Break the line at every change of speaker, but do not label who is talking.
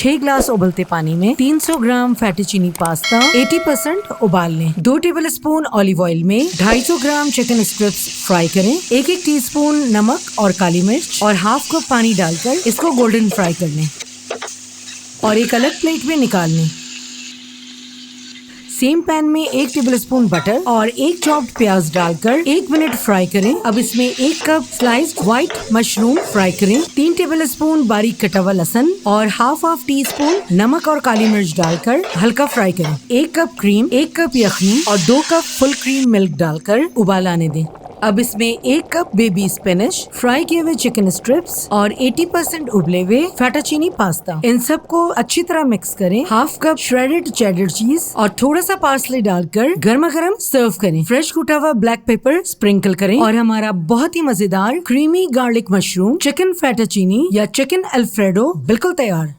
6 glass उबलते पानी में 300 ग्राम फैटेचीनी पास्ता 80% उबाल लें। 2 टेबल स्पून ऑलिव ऑयल में 250 ग्राम चिकन स्ट्रिप्स फ्राई करें। 1-1 टीस्पून नमक और काली मिर्च और हाफ कप पानी डालकर इसको गोल्डन फ्राई कर लें और एक अलग प्लेट में निकाल लें। सेम पैन में 1 टेबलस्पून बटर और 1 चॉप्ड प्याज डालकर 1 मिनट फ्राई करें। अब इसमें 1 cup sliced white mushroom fry करें। 3 टेबलस्पून बारीक कटा हुआ लहसुन और हाफ टी-स्पून नमक और काली मिर्च डालकर हल्का फ्राई करें। 1 कप क्रीम, 1 कप यखनी और 2 कप फुल क्रीम मिल्क डालकर उबाल आने दें। अब इसमें 1 कप बेबी स्पिनच, फ्राई किए हुए चिकन स्ट्रिप्स और 80% उबले हुए फैटाचीनी पास्ता, इन सबको अच्छी तरह मिक्स करें। हाफ कप श्रेडेड चेडर चीज और थोड़ा सा पार्सले डालकर गर्मा गर्म सर्व करें। फ्रेश कुटा हुआ ब्लैक पेपर स्प्रिंकल करें और हमारा बहुत ही मजेदार क्रीमी गार्लिक मशरूम चिकन फैटाचीनी या चिकन अल्फ्रेडो बिल्कुल तैयार।